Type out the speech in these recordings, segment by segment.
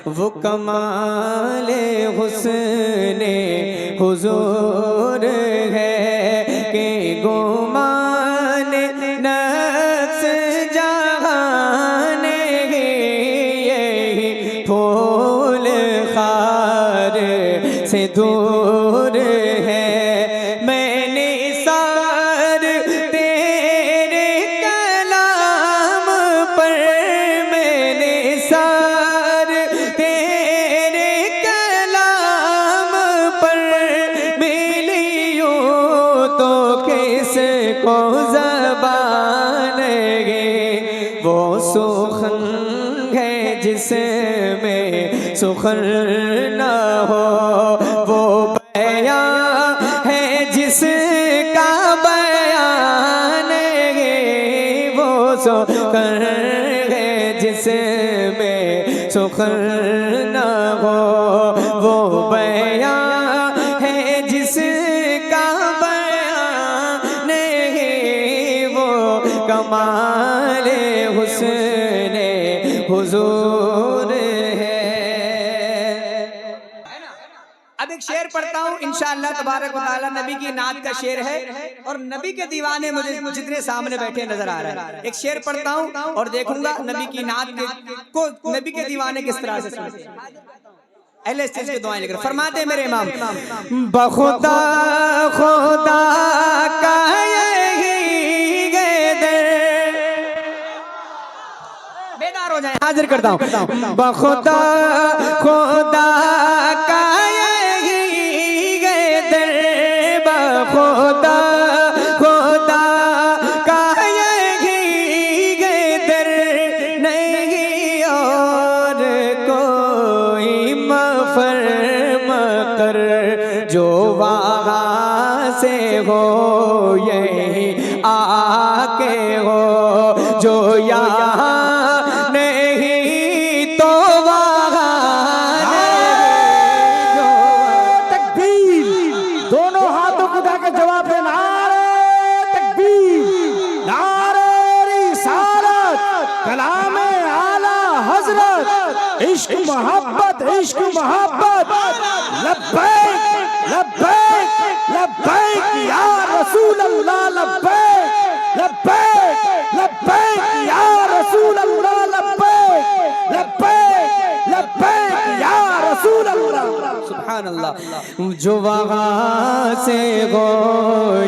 वो कमाले हुस्ने हुजूर है कि गुमान नफ्स जहाने यही फूल खार से दूर है। मैंने सार तेरे कलाम पर, मैंने सार तेरे कलाम पर मिलियो तो किसको ज़बान है। वो सुखन है जिसमें सुखन ना हो, वो बयां है जिसका बयान है। वो सुखन है जिसमें सुखन ना हो, वो बयां है जिसका बयान है। वो कमाले हुस्ने हुजूर है। अब एक शेर पढ़ता हूँ इंशाअल्लाह तबारक व तआला। नबी की नात का शेर है और नबी के दीवाने मुझे जितने सामने बैठे नजर आ रहा है। एक शेर पढ़ता हूँ और देखूंगा नबी की नात को नबी के दीवाने किस तरह से सुनते हैं। अहले स्टेज की दुआएं लेकर फरमाते मेरे इमाम, बखुदा खुदा का यही ग़दर। बेदार हो जाए, हाजिर करता हूँ। बखुदा खुदा का यही ग़दर, बखुदा खुदा का यही ग़दर, नहीं और कोई मफ़रम कर। जो वहाँ से हो यही आके हो, जो यहाँ नहीं तो वहाँ नहीं। तकबीर, दोनों हाथों को उठा के जवाब दे। नारे तकबीर, नारे रिसालत, कलामे आला हजरत, इश्क मोहब्बत, इश्क मोहब्बत। लब्बैक लब्बैक लब्बैक या रसूल अल्लाह, लब्बैक लब्बैक लब्बैक या रसूल अल्लाह, लब्बैक लब्बैक लब्बैक या रसूल अल्लाह। सुभान अल्लाह। जो वहाँ से हो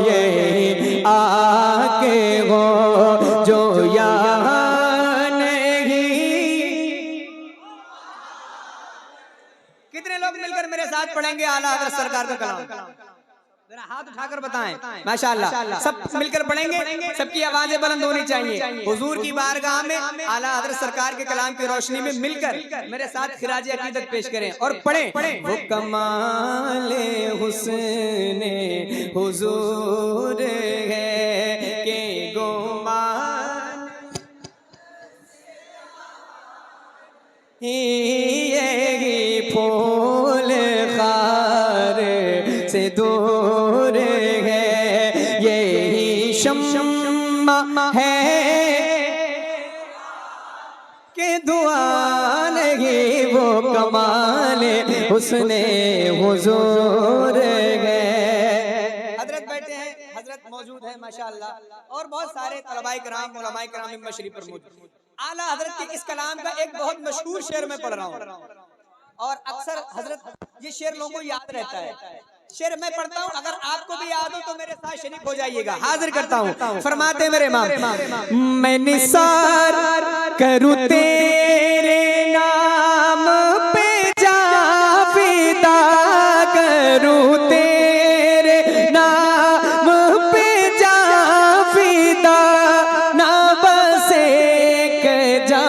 ये आके हो, जो यहाँ नहीं। कितने लोग मिलकर मेरे साथ पढ़ेंगे आला हज़रत सरकार का कलाम? जरा हाथ उठाकर बताएं। माशाअल्लाह, सब मिलकर पढ़ेंगे, सबकी आवाजें बुलंद होनी चाहिए। हुजूर की बारगाह में आला हज़रत सरकार के कलाम की रोशनी में मिलकर मेरे साथ खिराज अकीदत पेश करें और पढ़ें। वो कमाले हुस्ने हुजूर है कि गुमान यही फूल खार से दूर है। यही शम्मा है कि दुआ नहीं, वो कमाले हुस्ने हुजूर है। हजरत बैठे हैं, हजरत मौजूद है माशाअल्लाह, और बहुत सारे तलबाए किराम उलमाए किराम मिंबर शरीफ पर मौजूद। आला हजरत के इस कलाम का एक बहुत मशहूर शेर मैं पढ़ रहा हूँ और अक्सर हजरत ये शेर लोगों को याद रहता है। शेर मैं पढ़ता हूँ, अगर आपको भी याद हो तो मेरे साथ शरीक हो जाइएगा। हाजिर करता हूँ, फरमाते मेरे इमाम, मैं निसार करूँ तेरे नाम पे जाफिदा करूँ, तेरे नाम पे जाफिदा, ना बस एक जा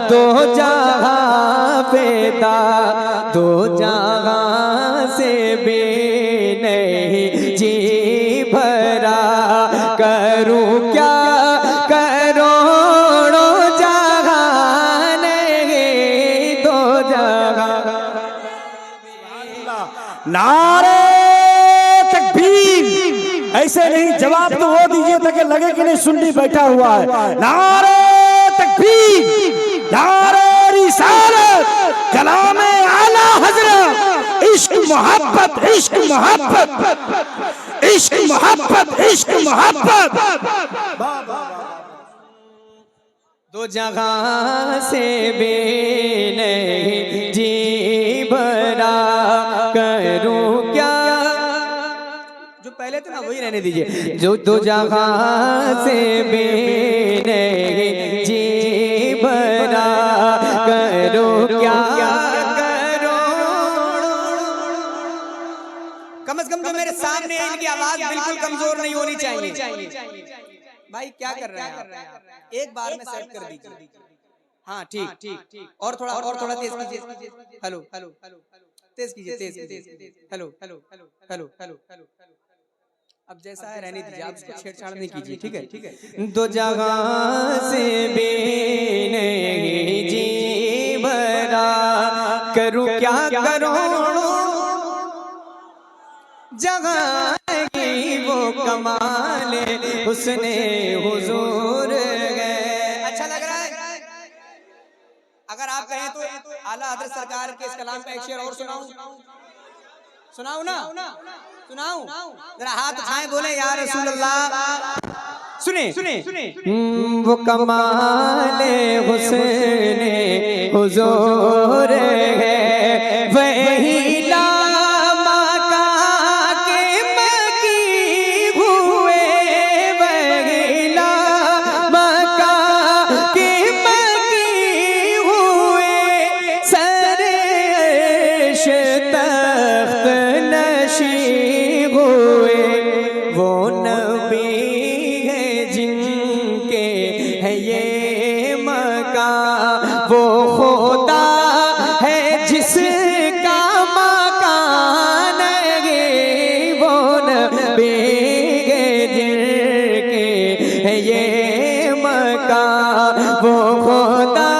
दो जहां पैदा, दो जहां से भी नहीं जी भरा, करूं क्या करोड़ों जहां नहीं, दो जहां। नारे तकबीर, ऐसे नहीं जवाब तो वो दीजिए ताकि लगे कि नहीं सुन्नी बैठा हुआ है। नारे तकबीर, नारे रिसालत कलामे आला हजरत इश्क मोहब्बत इश्क मोहब्बत इश्क मोहब्बत इश्क मोहब्बत। दो जगह से भी नहीं जी भरा करूं क्या। जो पहले थे ना वही रहने दीजिए। जो दो जगह से भी नहीं जी भरा करूं क्या करूं। कम से कम जो मेरे सामने इनकी आवाज बिल्कुल कमजोर नहीं होनी चाहिए। भाई क्या कर रहे हैं? एक बार में सेट कर दीजिए। हाँ ठीक। और थोड़ा तेज कीजिए। हेलो तेज कीजिए। हेलो। अब जैसा है रहने दीजिए, आप इसको छेड़छाड़ नहीं कीजिए, ठीक है। दो जगह से भी नहीं जी भरा करूं क्या करूं। जगह की वो कमाले हुस्ने हुजूर गए। अच्छा लग रहा है? अगर आप कहें तो आला हज़रत सरकार के इस कलाम का एक शेर और सुनाऊं ना? सुनाऊं? जरा हाथ उठाएं, बोले या रसूल अल्लाह। सुने। वो कमाले हुस्ने हुजूर है वही वो खुदा है जिसका मकान है। वो नबी है जिनके है ये मकान। वो खुदा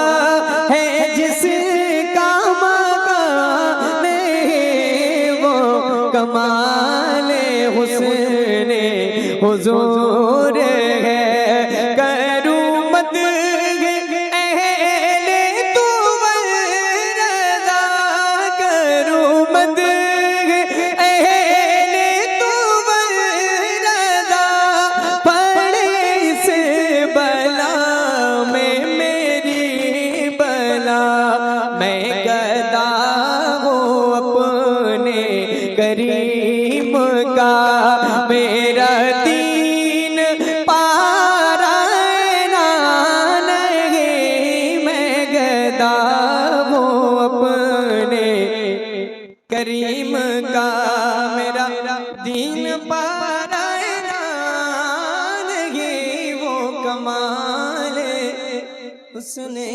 है जिसका मकान है। वो कमाल हुस्ने हुजूर है। करीम का मेरा दीन पारायण नहीं। मैं गदा हूँ अपने करीम का मेरा दीन पारायण नहीं। वो कमाल उसने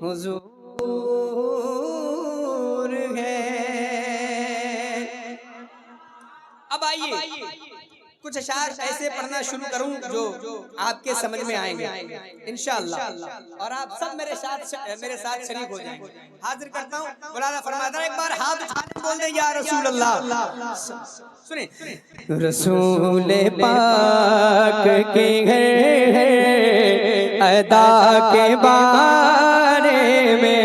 हुजूर है। अब आइए कुछ अशार ऐसे पढ़ना शुरू करूं जो आपके समझ में आएंगे इंशाअल्लाह, और आप सब मेरे साथ शरीक हो जाएंगे। हाजिर करता हूं। मौलाना फरमाता है एक बार हाथ उठा के बोल दे या रसूल अल्लाह। सुने। रसूल पाक के घर है अदा के बारे में।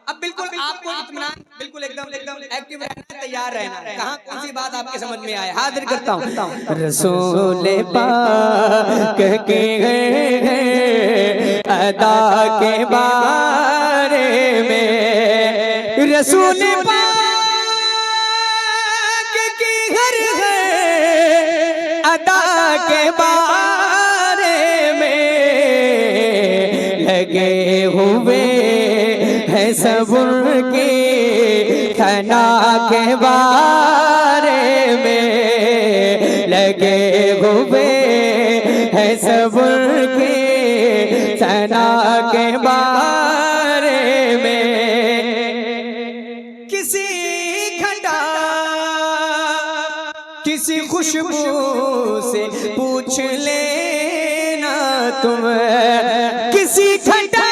अब बिल्कुल आपको इत्मीनान बिल्कुल एकदम एक्टिव रहना, तैयार रहना। कहाँ कौन सी बात आपके समझ में आए? हाजिर करता हूँ। रसूल पाक के अदा के बारे में। रसूल पाक के घर है अदा के बारे में लगे हुए है सब उनके थना के बारे में। लगे हुए है सब उनके थना के बारे में। किसी घटा किसी खुशबू से पूछ लेना तुम। किसी घटा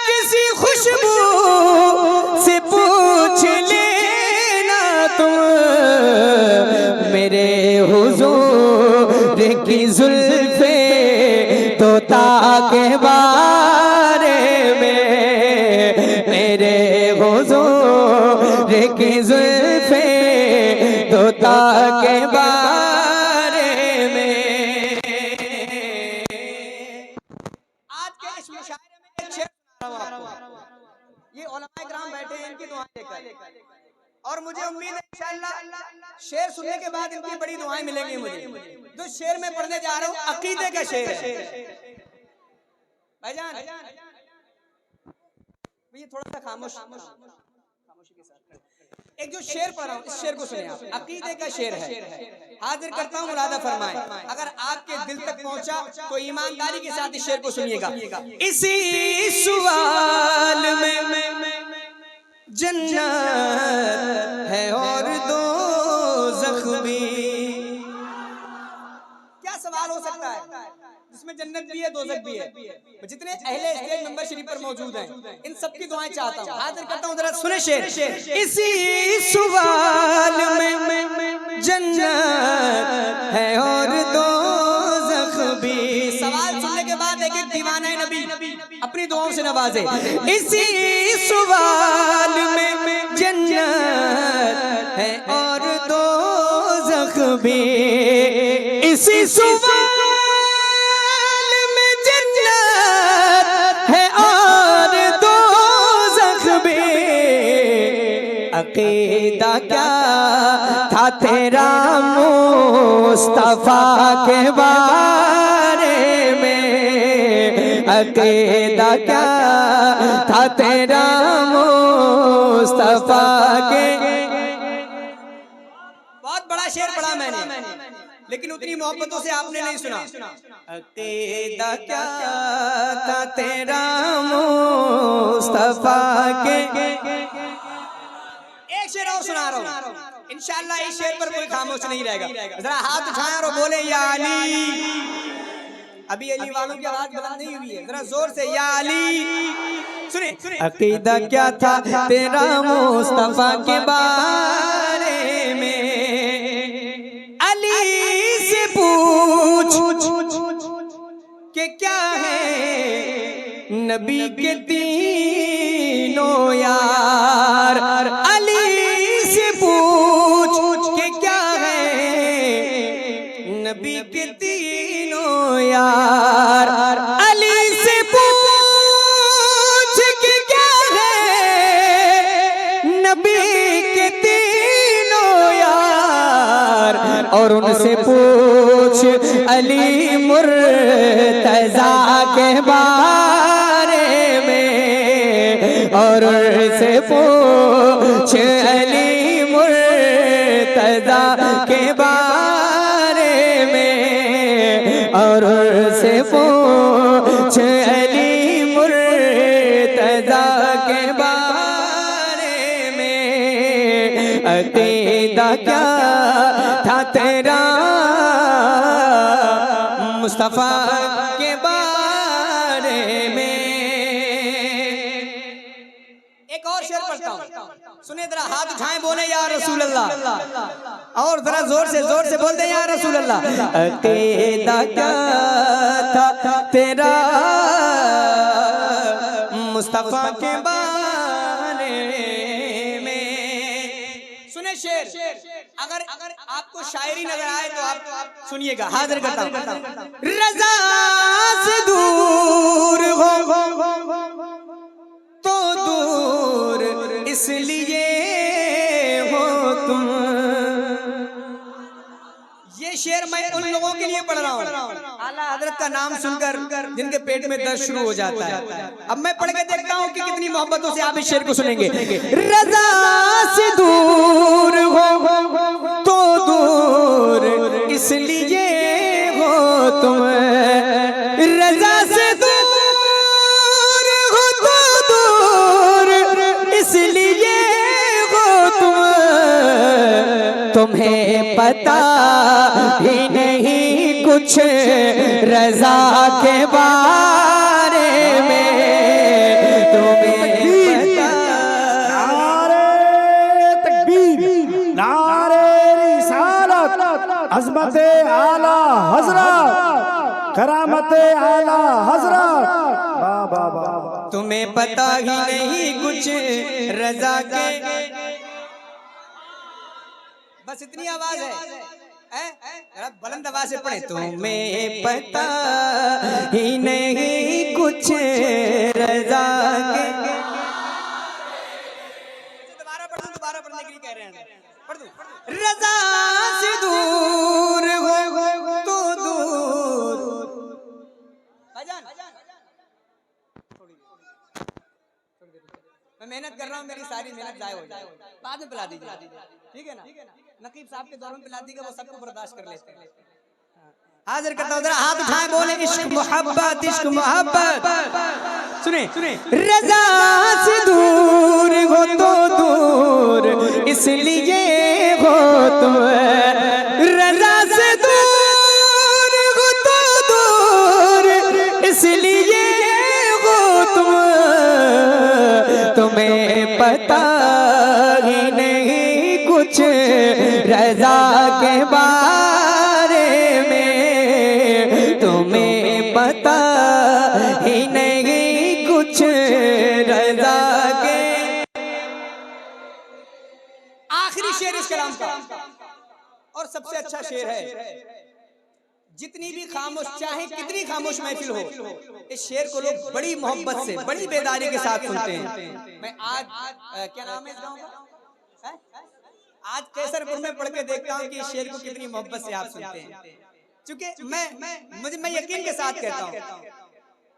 किसी खुशबू से पूछ लेना तुम। मेरे हुजूर की जुल्फे तोता के बारे में, मेरे हुजूर की जुल्फे तोता के बारे में। आज के इस मुशायरे में एक शेर सुना रहा हूं आपको। ये उलमा इकराम बैठे हैं इनकी दुआएं लेकर, और मुझे उम्मीद है इंशाअल्लाह शेर सुनने के बाद इनकी बड़ी दुआएं मिलेंगी मुझे। जो शेर में पढ़ने जा रहा हूँ अकीदे का शेर है भाईजान। ये थोड़ा सा खामोशी के साथ एक जो शेर पढ़ रहा हूँ, इस शेर को सुनिए आप। अकीदे का शेर है, हाजिर करता हूँ, मुरादा फरमाएं। अगर आपके दिल तक पहुंचा तो ईमानदारी के साथ इस शेर को सुनिएगा। इसी सवाल में जन्नत है और दोज़ख भी। क्या सवाल हो सकता है जिसमें जन्नत भी है दोज़ख भी है? जितने अहले स्टेज मेंबर शरीफ पर मौजूद हैं इन सब की दुआएं चाहता हूं, हाजिर करता हूं, जरा सुने शेर। इसी सवाल में जन्नत है और दोज़ख भी। सवाल सुनने के बाद एक एक दीवाना नबी अपनी दुआओं से नवाजे। इसी सवाल में जन्नत है और दोज़ख भी, इसी सवाल में जन्नत है और दोज़ख भी। अकीदा क्या था तेरा मुस्तफा के बारे में, अकीदा क्या था तेरा मुस्तफा के। बहुत बड़ा शेर पढ़ा मैंने, लेकिन उतनी मोहब्बतों से आपने नहीं सुना। अकीदा क्या था तेरा मुस्तफा के। एक शेर और सुना रहा हूँ, इंशाअल्लाह इस शेर पर कोई खामोश नहीं रहेगा। जरा हाथ उठाएं और बोले या अली। अभी अली वालों की आवाज बुलंद नहीं हुई है, जरा जोर से या अली सुने। अकीदा क्या था तेरा मुस्तफा के बारे में, अली से पूछ के क्या है नबी के तीनों यार। अली से पूछ के क्या है नबी के तीनों यार। अली से पूछ के क्या है नबी के तीनों यार, और उनसे पूछ अली मुर्तज़ा के बारे में, और उनसे पूछ अली मुर्तज़ा के बारे में, और उनसे पूछ अली मुर्तज़ा के बारे में। अकीदा क्या था तेरा मुस्तफा के बारे में। एक और शेर पढ़ता हूँ, सुने जरा, हाथ उठाएं, बोले या रसूल अल्लाह, और जरा जोर से बोलते या रसूल अल्लाह। अकीदा क्या था तेरा मुस्तफा के बारे में। सुने शेर, अगर आपको शायरी नजर आए तो आप सुनिएगा, हाजिर करता हूं। रज़ा से दूर हो तो दूर इसलिए हो तुम। ये शेर मैं उन लोगों के लिए पढ़ रहा हूँ आला हजरत का नाम सुनकर जिनके पेट में दर्द शुरू हो जाता है। अब मैं पढ़ के देखता हूँ कि कितनी मोहब्बतों से आप इस शेर को सुनेंगे। रज़ा से दूर हो तो दूर इसलिए हो तुम, रज़ा से दूर हो तो दूर इसलिए हो तुम। तुम्हें पता ही नहीं कुछ रज़ा के बारे में, तुम्हें पता। नारे तकबीर, नारे रिसालत, अज़मत आला हज़रत, करामत आला हजरत। वाह वाह वाह। तुम्हें पता ही नहीं कुछ रजा के, बस इतनी आवाज है, बुलंद आवाज से पढ़े। तुम्हें पता ही नहीं कुछ रजा के। दोबारा पढ़ने के लिए कह रहे हैं, पढ़ दूं। रजा से दूर हो तो दूर। भाईजान मैं मेहनत कर रहा हूँ, मेरी सारी मेहनत जाए हो जाए, बाद में पिला दीजिए, ठीक है ना। नकीब साहब के दौर में पिला दीजिएगा, वो सबको बर्दाश्त कर लेते हैं। हाजिर करता हूँ, हाथ उठाए बोले इश्क मोहब्बत, इश्क मोहब्बत। सुने रजा से दूर हो तो दूर, इसलिए हो तुम। रजा से दूर हो तो दूर, इसलिए हो तुम। तुम्हें पता ही नहीं कुछ रजा के बारे में, तुम्हें पता ही नहीं कुछ रजा के। आखिरी शेर इस कलाम का और सबसे अच्छा शेर है। जितनी भी खामोश, चाहे कितनी खामोश महफिल हो, इस शेर को लोग बड़ी मोहब्बत से, बड़ी बेदारी के साथ सुनते हैं। मैं आज क्या नाम है इस गांव का, आज केसरपुर में पढ़ के देखता हूँ कि इस शेर को कितनी मोहब्बत से आप सुनते हैं। क्योंकि मैं यकीन के साथ कहता हूँ,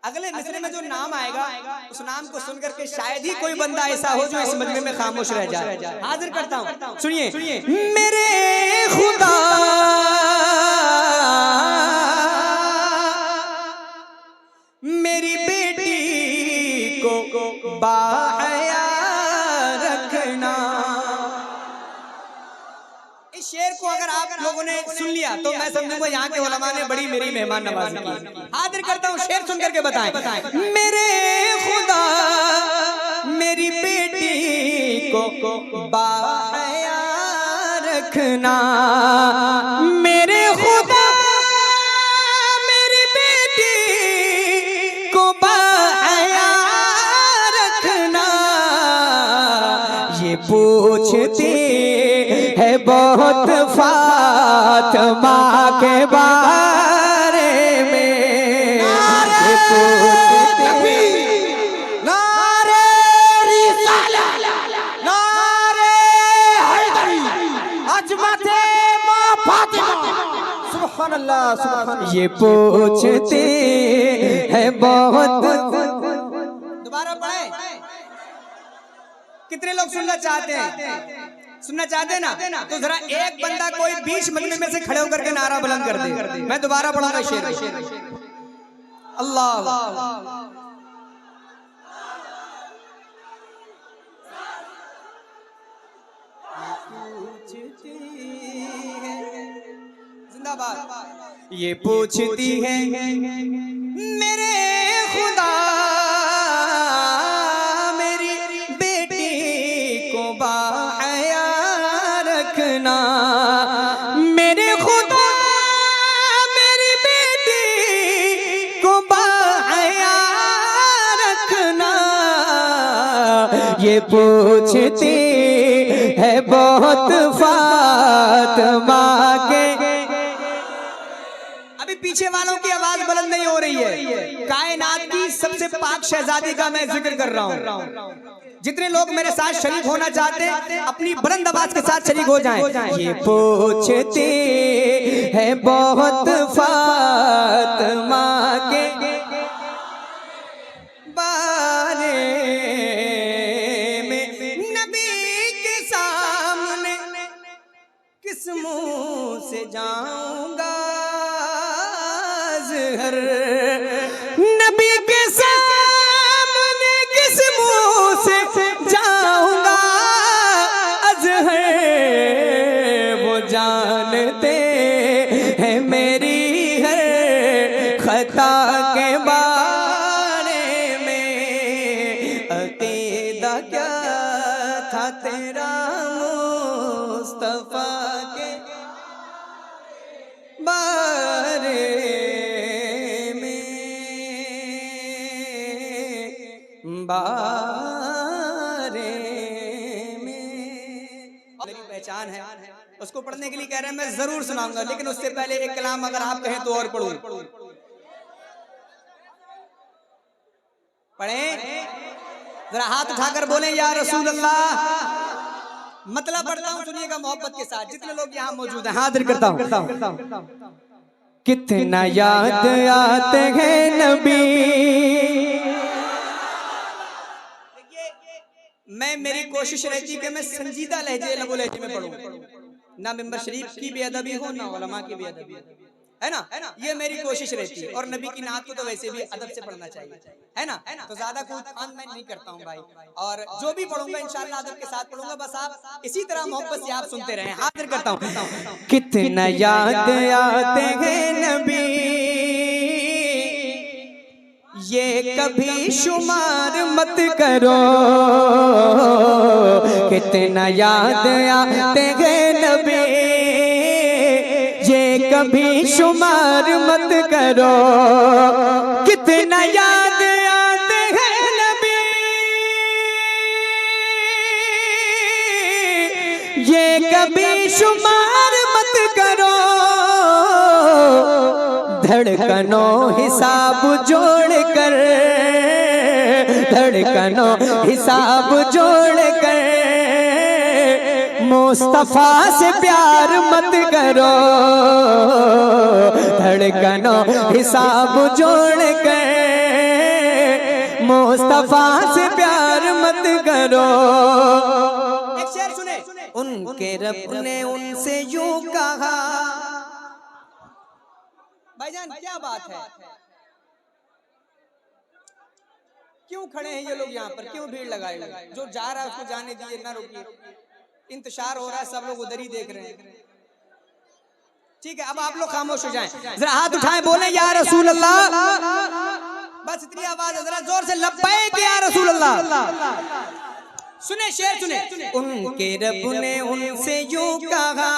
अगले मिसरे में जो नाम आएगा, उस नाम को सुनकर के शायद ही कोई बंदा ऐसा हो जो इस मजमे में खामोश रह जाए। हाजिर करता हूँ, सुनिए। मेरे खुदा मेरी बेटी को बाहया रखना। इस शेर को अगर आप लोगों ने सुन लिया तो मैं समझूंगा यहाँ के उलमा ने बड़ी मेरी मेहमान नवाजी की। हाजिर करता हूँ, शेर सुन करके बताएं। मेरे खुदा मेरी बेटी को बाहया रखना। मेरे खुदा मेरी बेटी को बाहया रखना। ये पूछती है बहुत फातिमा के बारे में। ये पूछती नारे रिसालत, नारे हैदरी, अजमते मां फातिमा। सुभान अल्लाह, सुभान अल्लाह। ये पूछते हैं बहुत। दोबारा पढ़े। कितने लोग सुनना चाहते हैं? सुनना चाहते हैं ना? तो जरा एक बंदा कोई 20 मजमे में से खड़े होकर के नारा बुलंद कर दे। मैं दोबारा पढ़ूंगा शेर। अल्लाह जिंदाबाद। ये पूछती है मेरे खुदा मेरी बेटी को बाहया रखना। मेरे खुदा मेरी बेटी को बाहया रखना। ये पूछती है बहुत फातिमा के। अभी पीछे वालों की आवाज बुलंद नहीं हो रही है। कायनात की सबसे पाक शहजादी का मैं जिक्र कर रहा हूँ। जितने लोग मेरे साथ शरीक होना चाहते हैं अपनी बुलंद आवाज के साथ शरीक हो जाएं। ये पूछते हैं बहुत फातिमा के बारे में। नबी के सामने किस मुंह से जाऊंगा ज़हर। नबी के सामने किस मुंह से जाऊंगा अज़हर। वो जानते हैं मेरी हर खता के बारे में। अकीदा क्या था तेरा मुस्तफा के बारे बारे में मेरी पहचान है, उसको पढ़ने के लिए कह रहे हैं, मैं जरूर सुनाऊंगा, लेकिन उससे पहले एक कलाम अगर आप कहें तो और पढ़ूं। पढ़े, जरा हाथ उठाकर बोले या रसूल अल्लाह। मतलब पढ़ता हूं, सुनिएगा मोहब्बत के साथ, जितने लोग यहाँ मौजूद हैं हाजिर करता हूं। कितना याद आते हैं नबी। मैं मेरी कोशिश रहती कि मैं संजीदा लहजे लबो लहजे में पढ़ूं, ना मिंबर शरीफ की बेअदबी हो ना उलमा की बेअदबी, है ना, ये मेरी कोशिश रहती है। और नबी की नात को तो वैसे भी अदब से पढ़ना चाहिए, है ना, तो ज्यादा कोई खान मैं नहीं करता हूँ भाई, और जो भी पढ़ूंगा इंशाअल्लाह अदब के साथ पढ़ूंगा। बस आप इसी तरह मोहब्बत से आप सुनते रहें। हाजिर करता हूँ। कितना याद आते हैं नबी, ये कभी शुमार मत करो। कितना याद आते हैं नबी, ये कभी शुमार मत करो। कितना याद आते हैं नबी, ये कभी शुमार मत करो। धड़कनों हिसाब जोड़कर, धड़कनों हिसाब जोड़कर मुस्तफा से प्यार मत करो। धड़कनों हिसाब जोड़कर मुस्तफा से प्यार मत करो। एक शेर सुने, उनके रब ने उनसे यूं कहा। भाईजान क्या बात है, क्यों खड़े हैं ये लोग यहाँ पर, क्यों भीड़ लगाए हुए? जो जा रहा है उसको जाने दीजिए, ना रुकिए। इंतजार हो रहा है, सब लोग उधर ही देख रहे हैं। ठीक है, अब आप लोग खामोश हो जाएं, जरा हाथ उठाएं, बोले या रसूल अल्लाह। बस इतनी आवाज है, जरा जोर से लब्बैक या रसूल अल्लाह। सुने शेर सुने, उनके रब ने उनसे यूं कहा,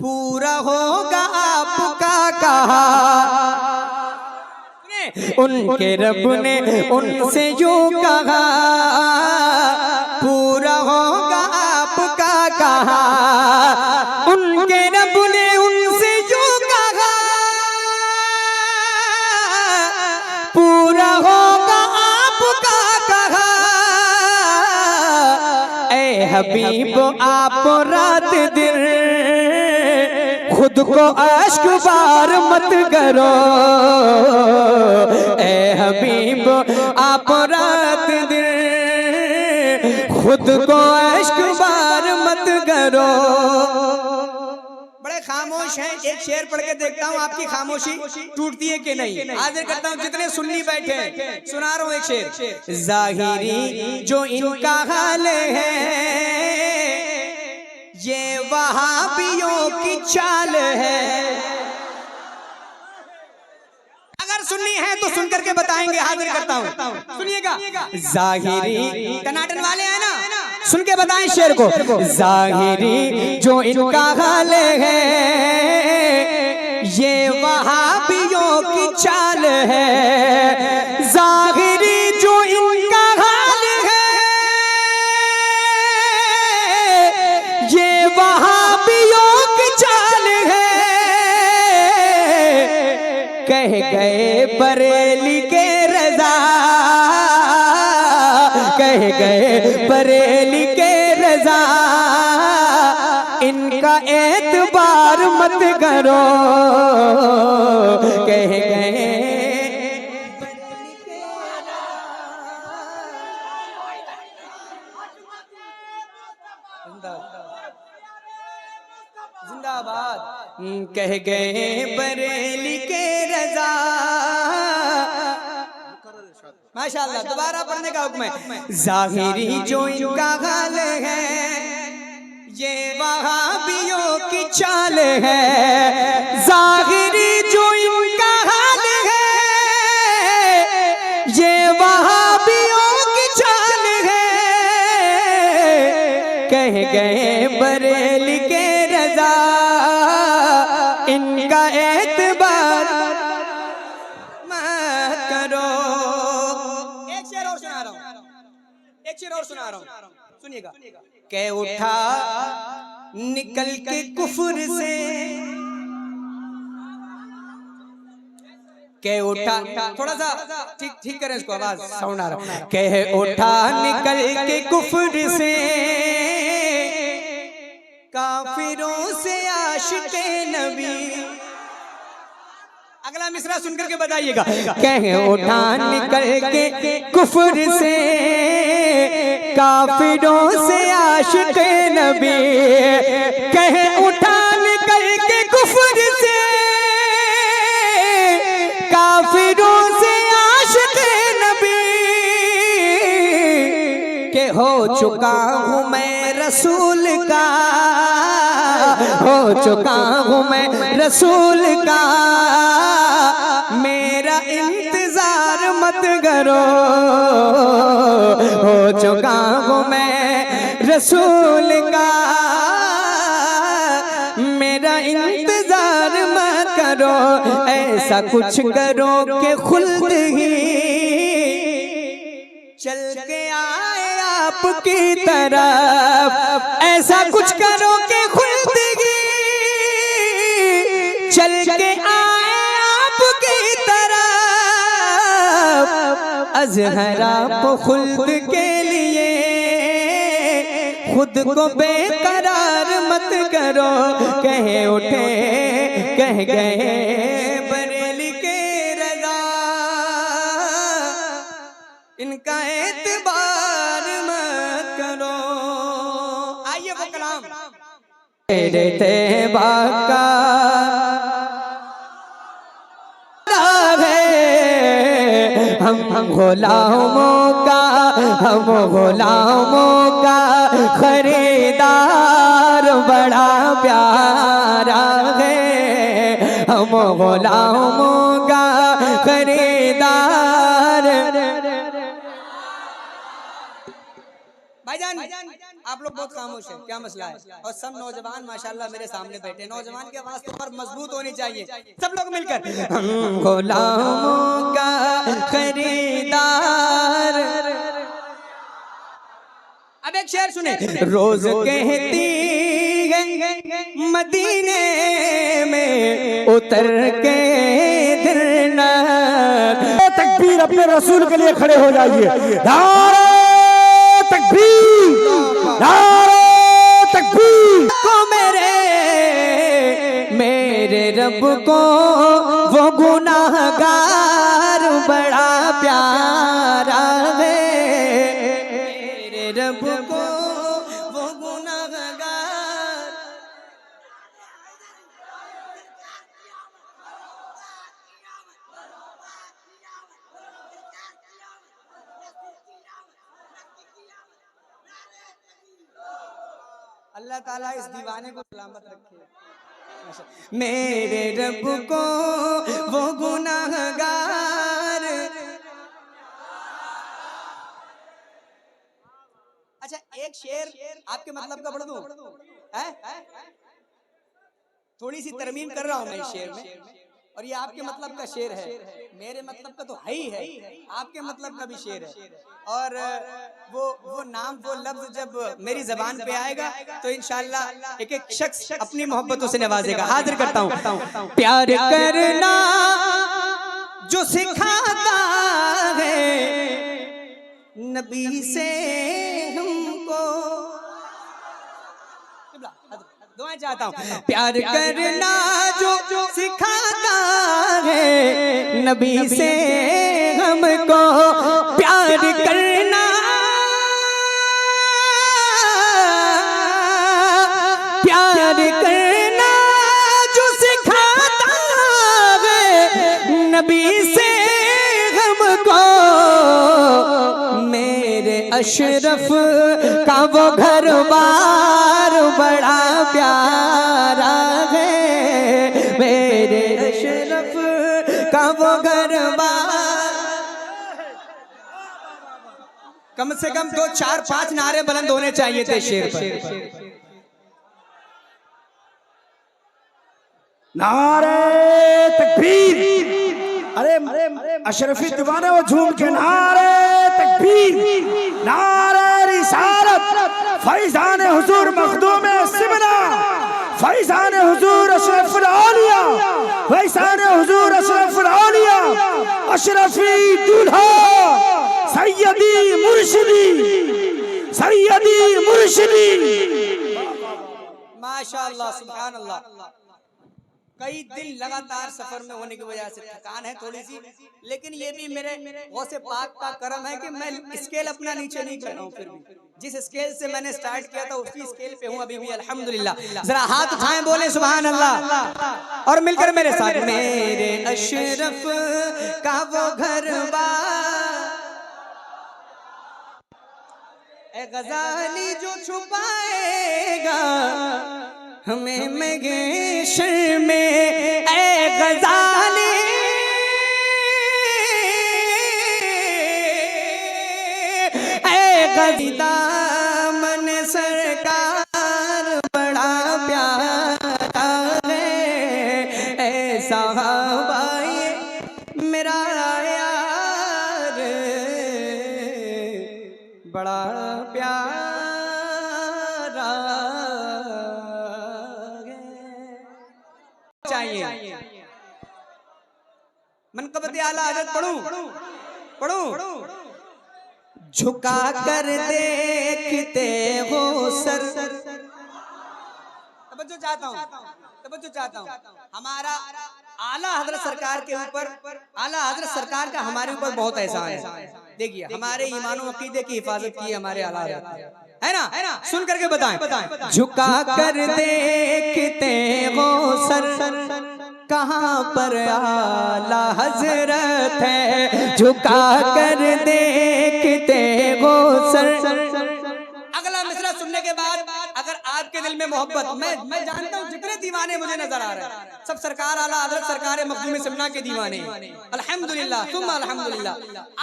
पूरा होगा आपका कहा। उनके रब ने उनसे यूं कहा, पूरा होगा आपका कहा। उनके रब ने उनसे यूं कहा, पूरा होगा आपका कहा। ऐ हबीब आप रात दिन खुद को अश्क बार मत करो। ऐ हबीब आप रात दिन खुद को अश्क बार मत करो। बड़े खामोश हैं, एक शेर पढ़ के देखता हूँ आपकी खामोशी टूटती है कि नहीं। हाजिर करता हूँ जितने सुन्नी बैठे हैं, सुना रहा हूँ एक शेर। ज़ाहिरी जो इनका हाल है, ये वहाबियों की चाल है। अगर सुननी है तो सुन करके बताएंगे। हाजिर करता हूँ, सुनिएगा। ज़ाहिरी टनाटन वाले हैं ना, सुन के बताएं शेर को। ज़ाहिरी जो इनका हाल है, ये वहाबियों की चाल है। ज़ाहिरी जो इनका हाल है, ये वहाबियों की चाल है। कह गए बरेली के रज़ा, कह गए बरेली के रज़ा, इनका एतबार मत करो। कह गए बरेली के रज़ा। जिंदाबाद। कह गए बरेली के रज़ा। माशाअल्लाह, दोबारा पढ़ने का हुक्म है। ज़ाहिरी जो इनका हाल है, ये वहाबियों की चाल है। ज़ाहिरी जो इनका हाल है, ये वहाबियों की चाल है। कह गए बरेली के रज़ा, इनका एतबार मत करो। एक शेर और सुना रहा हूँ, सुनिएगा। कह उठा निकल के कुफ्र से, कह उठा, थोड़ा सा ठीक करें इसको, आवाज साउंड आ रहा। कह उठा निकल के कुफ्र से, काफिरों से आशिक़े नबी। अगला मिसरा सुनकर के बताइएगा। कह उठा निकल के कुफ्र से, काफिरों से आशिक़े नबी। कह उठा निकल के कुफ्र से, काफिरों से आशिक़े नबी। के हो चुका हूँ मैं रसूल का, हो चुका हूँ मैं रसूल का। मेरा इंतजार मत करो, हो चुका हूँ मैं रसूल का। मेरा इंतजार मत करो, ऐसा कुछ करो कि खुल्द ही चल के आए आपकी तरफ। ऐसा कुछ करो कि खुल्द ही चल के आए आपकी तरफ। अज़हरा को खुल्द के लिए खुद को बेकरार मत करो। कह उठे कह गए बरेली के रज़ा, इनका एतबार मत करो। आइए वो कलाम तेरे तैबा का हम गुलामों का, हम गुलामों का खरीदार बड़ा प्यारा है। हम गुलामों का खरीदार। भाईजान आप लोग बहुत खामोश हैं, क्या मसला है? और सब नौजवान माशाल्लाह मेरे सामने बैठे। नौजवान की आवाज तो पर मजबूत होनी चाहिए, सब लोग मिलकर। हम गुलामों का खरीदार। अब एक शेर सुने। रोज कहती है मदीने में उतर के दिलना। तकबीर, अपने रसूल के लिए खड़े हो जाइए। नारे तकबीर, नारे तकबीर। को मेरे रब को वो गुनाहगार बड़ा प्यारा है। मेरे रब को वो गुनाहगार। अल्लाह ताला इस दीवाने को सलामत रखे। मेरे रब को वो गुनाहगार। अच्छा एक शेर आपके मतलब का पढ़ दूं? थोड़ी सी तरमीम कर रहा हूं मैं इस शेर में, और ये आपके मतलब का शेर है। मेरे मतलब का तो है ही है, आपके मतलब का भी शेर है। और वो नाम, वो लफ्ज जब मेरी जबान पे आएगा तो इंशाअल्लाह एक एक शख्स अपनी मोहब्बतों से नवाजेगा। हाजिर करता हूँ। प्यार करना जो सिखाता है नबी से हमको। दुआएं चाहता हूँ। प्यार करना जो सिखाता है नबी से हमको। प्यार करना, प्यार करना जो सिखाता है नबी से हमको। मेरे अशरफ का वो घर बार बड़ा प्यारा है। मेरे अशरफ का वो घर बार। कम से कम 2, 4, 5 नारे बुलंद होने चाहिए थे शेर पर। नारे तकबीर। अरे अशरफी दीवाने वो झूम के नारे तकबीर, नारे फैजान हुजूर मखदूम सिमरा, फैजान हुजूर अशरफुल औलिया, फैजान हुजूर अशरफुल औलिया, अशरफी दूल्हा सैयदी मुर्शिदी, सैयदी मुर्शिदी। माशाअल्लाह, सुभान अल्लाह। कई दिन लगातार सफर में होने की वजह से थकान है थोड़ी सी, लेकिन ये भी मेरे गौसे पाक का करम है कि मैं स्केल अपना नीचे नहीं कर रहा हूँ। फिर भी जिस स्केल से मैंने स्टार्ट किया था उसी स्केल पे हूँ अभी भी, अल्हम्दुलिल्लाह। जरा हाथ उठाएं, बोले सुभान अल्लाह, और मिलकर मेरे साथ, मेरे अशरफ का वो घर ए गजाली जो छुपाएगा हमें महशर में, ए गजाली ए गजीदा मन सरकार बड़ा प्यारा है, ए साहबा ये मेरा यार बड़ा प्यारा चाहिए। मनकबत आला हज़रत पढ़ूं। झुका कर देखते हो सर, तवज्जो चाहता हूँ। हमारा आला हजरत सरकार के ऊपर, आला हजरत सरकार का हमारे ऊपर बहुत एहसान है। देखिए हमारे ईमान और अकीदे की हिफाजत की हमारे आला है ना, सुन करके बताएं। झुका कर देखते हो सर, कहाँ पर आला हजरत है, झुका कर देखते हो सर। अगला मिसरा सुनने के बाद अगर आपके दिल में मोहब्बत, मैं जानता हूँ जितने दीवाने मुझे नजर आ रहे हैं सब सरकार आला हजरत सरकार मखदूम सिमना के दीवाने, अल्हम्दुलिल्लाह सुम्मा अल्हम्दुलिल्लाह।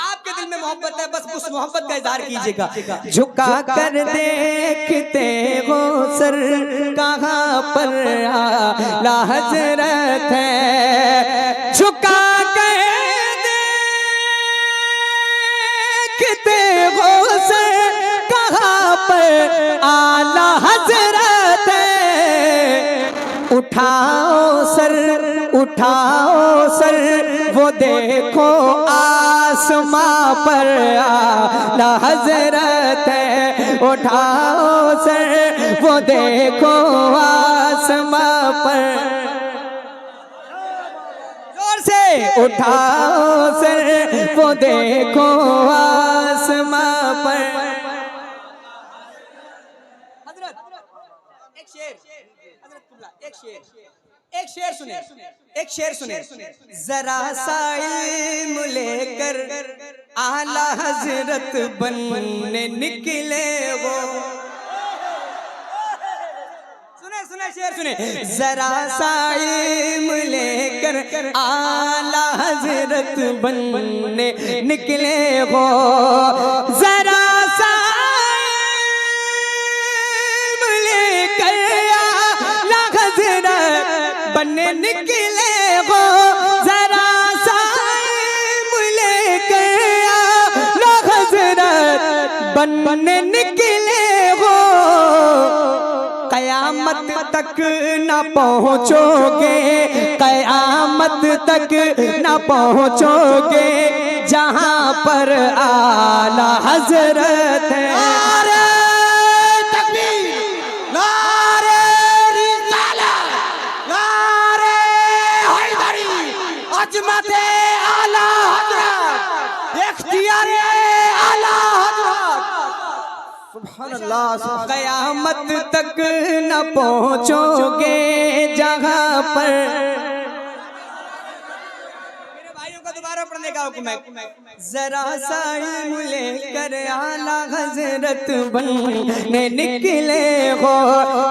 आपके दिल में मोहब्बत है, बस उस मोहब्बत का इजहार कीजिएगा। झुका कर देखते हो सर, कहाँ पर आला हजरत है, झुका कर देखते हो सर, कहाँ पर आला हजरत है। उठाओ सर वो देखो आसमां पर आला हजरत है, उठाओ सर वो देखो आसमां पर, जोर से उठाओ सर वो देखो आसमां पर। एक शेर सुने, जरा सा इल्म लेकर आला हजरत बनने निकले वो, सुने शेर सुने, जरा सा इल्म लेकर आला हजरत बनने निकले वो, जरा सा बनने निकले हो, जरा सा लेकर आला हजरत बनने निकले हो। कयामत तक न पहुँचोगे, कयामत तक न पहुँचोगे जहाँ पर आला हजरत है। अजमते आला हजरत, इख्तियारे आला हजरत, सुभान अल्लाह। कयामत तक न पहुँचोगे जहाँ पर, मेरे भाइयों को दोबारा पढ़ने का हुक्म है, जरा सा इल्म लेकर आला हजरत बनने निकले हो,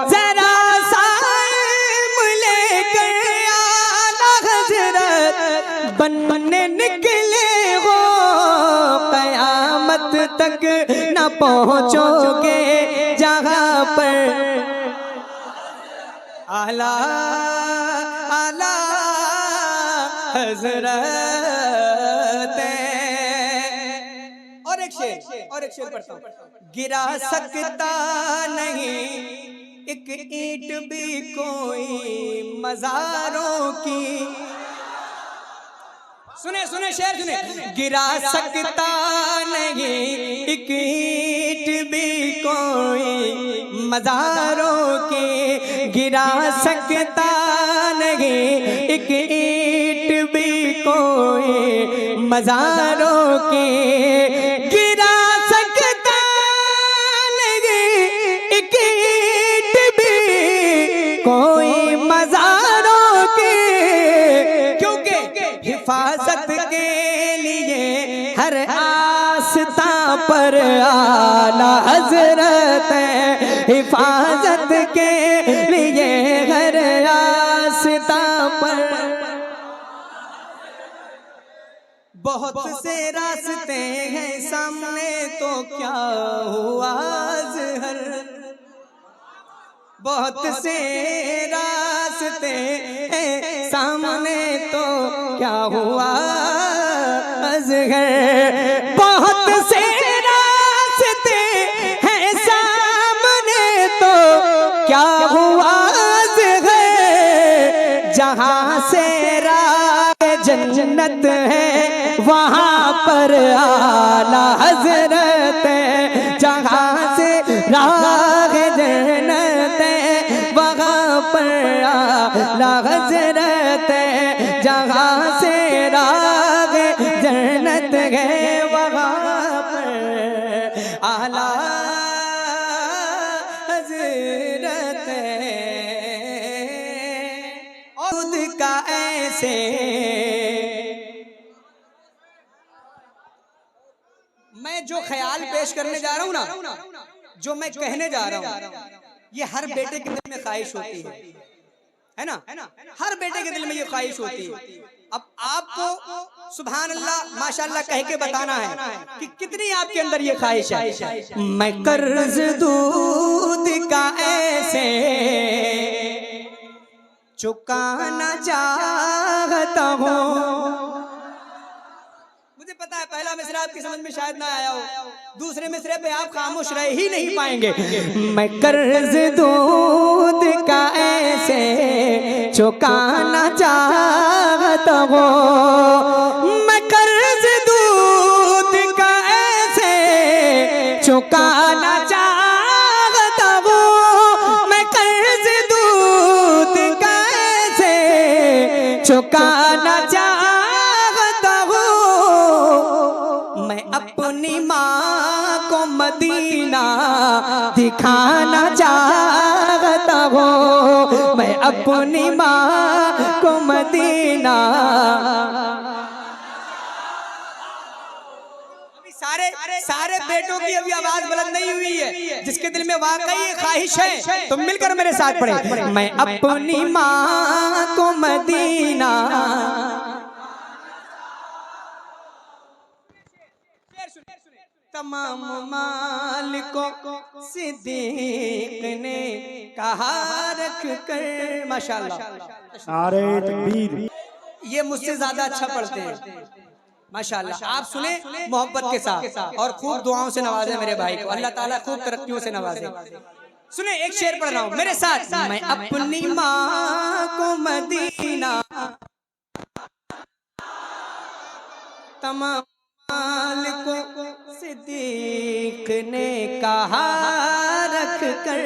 जरा सा इल्म लेकर बनने निकले हो, कयामत तक न पहुँचोगे जहाँ पर आला आला हजरत। और एक शेर पढ़ता हूँ। गिरा सकता नहीं एक ईंट भी कोई मज़ारों की। सुने शेर सुने। गिरा सकता नहीं एक ईंट भी कोई मज़ारों की। गिरा सकता नहीं एक ईंट भी कोई मज़ारों की। गिरा सकता नहीं एक ईंट भी कोई मज़ारों की। क्योंकि हिफाजत के लिए हर आस्था पर आला हजरत है। हिफाजत के लिए हर आस्था पर बहुत से रास्ते हैं सामने तो क्या हुआ अज़हर। बहुत से रास्ते हैं सामने तो क्या हुआ अज़हर। बहुत से रास्ते हैं सामने तो क्या हुआ अज़हर। जहाँ से राह जन्नत है वहाँ पर आला हजरत है। जहाँ से राह जन्नत है वहाँ पर आला हजरत है। जहाँ से राह जन्नत है वहाँ पर आला हजरत है। खुद का ऐसे मैं जो ख्याल पेश करने जा रहा हूँ ना, जो मैं कहने जा रहा हूँ, ये हर बेटे के दिल में ख्वाहिश होती है ना। हर बेटे के दिल में ये ख्वाहिश होती है। अब आपको सुभान अल्लाह माशाअल्लाह कह के बताना है कि कितनी आपके अंदर ये ख्वाहिश है। मैं कर्ज दूध का ऐसे चुकाना चाहता हूँ। मुझे पता है पहला मिसरा आपकी समझ में शायद ना आया हो, दूसरे मिसरे पे आप खामोश रह ही नहीं पाएंगे। मैं कर्ज दूध का ऐसे चुकाना चाहता हूँ। मैं कर्ज दूध का ऐसे चुकाना चाहता हूँ। मैं कर्ज दूध का ऐसे चुकाना चाहता हूँ। मैं अपनी माँ को मदीना दिखाना चाहता हूँ। मैं अपनी माँ को मदीना। सारे बेटों की अभी आवाज बुलंद नहीं हुई है। जिसके दिल में वाकई ख्वाहिश है तो मिलकर मेरे साथ पढ़े। मैं अपनी माँ को मदीना। तमाम मालिकों सिद्दीक ने कहा रख कर। माशाअल्लाह नारे तकबीर। ये मुझसे ज्यादा अच्छा पढ़ते हैं माशाअल्लाह। आप सुने मोहब्बत के साथ और खूब दुआओं से नवाजे मेरे भाई को। अल्लाह ताला खूब तरक्कियों से नवाजे। सुने एक शेर पढ़ रहा हूँ मेरे साथ। मैं अपनी माँ को मदीना तमाम मालिकों सिद्दीक ने कहा रख कर।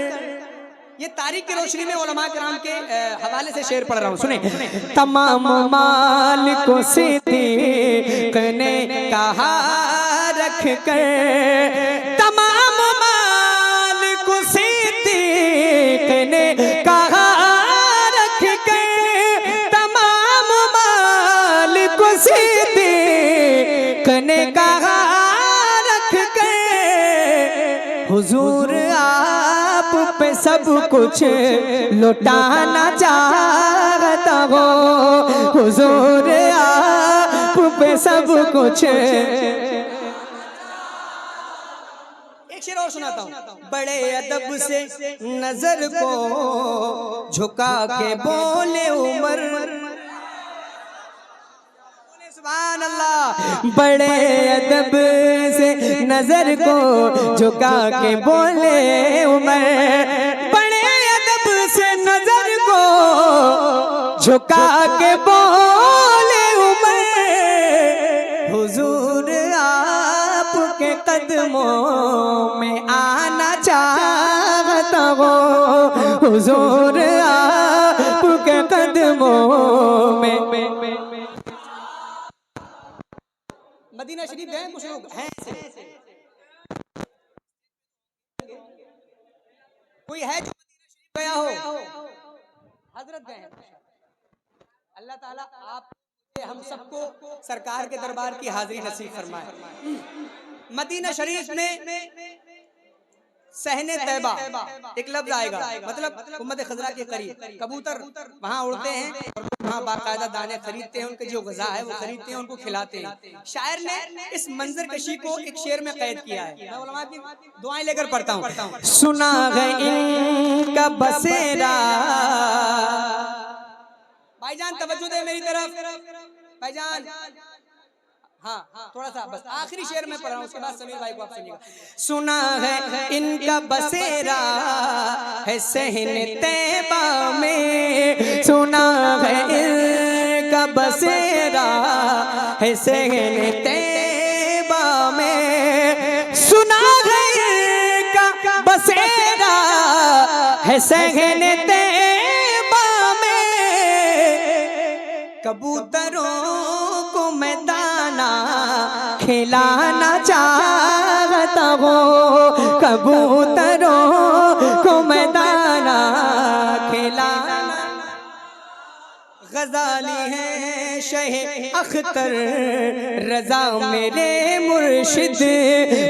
ये तारीख की रोशनी में उलमा किराम के हवाले से शेर पढ़ रहा हूँ। सुने। तमाम मालिकों सिद्दीक ने कहा रख कर। तमाम मालिकों सिद्दीक ने कहा रख कर। तमाम मालिकों सिद्दीक ने कहा रख कर। हुजूर आप पे सब कुछ लुटाना चाहता हूँ। हुजूर आप पे सब कुछ। एक शेर और सुनाता हूँ। बड़े अदब से नजर को झुका के बोले उमर। सुभान अल्लाह। बड़े अदब से नजर को झुका के बोले उमर, बड़े अदब से नजर को झुका के बोले उमर, हुजूर आपके कदमों में आना चाहता हूँ, हुजूर आपके कदमों में। मदीना शरीफ गए कुछ लोग हैं ऐसे? कोई है जो मदीना शरीफ गया हो? हजरत गए हैं। अल्लाह ताला आप हम सबको सरकार के दरबार की हाजिरी नसीब फरमाए। मदीना शरीफ में सहने तैबा एक लफ्ज आएगा, मतलब उम्मत खजरा के करीब कबूतर वहाँ उड़ते हैं और वहाँ बाकायदा दाने खरीदते हैं, उनके जो ग़िज़ा है वो खरीदते हैं, उनको खिलाते हैं। शायर ने इस मंजर कशी को एक शेर में कैद किया है, मैं उलमा की दुआएं लेकर पढ़ता हूँ। सुना है इनका बसेरा, भाईजान तवज्जो दे मेरी तरफ, भाईजान हाँ थोड़ा सा बस आखिरी शेर में पढ़ रहा हूँ, उसके बाद समीर भाई को आप सुनिएगा। सुना है इनका बसेरा है सहने तैबा में, सुना है इनका बसेरा है सहने तैबा में, सुना है इनका बसेरा है सहने तैबा में, कबूतरों को मैं दाना खिलाना चाहता हूँ, कबूतरों को मैं दाना खिलाना। गजाली है शहे अख्तर रजा मेरे मुर्शिद,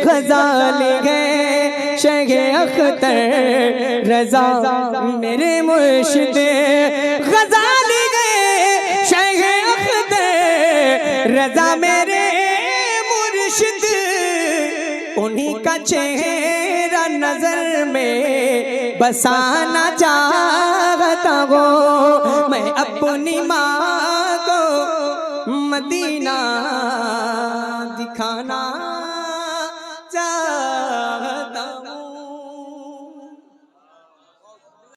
गजाली है शहे अख्तर रजा मेरे मुर्शिद, गजाली है शहे अख्तर रजा मेरे मुर्शिद, उन्हीं का चेहरा नजर में बसाना चाहता हूँ, मैं अपनी माँ को मदीना दिखाना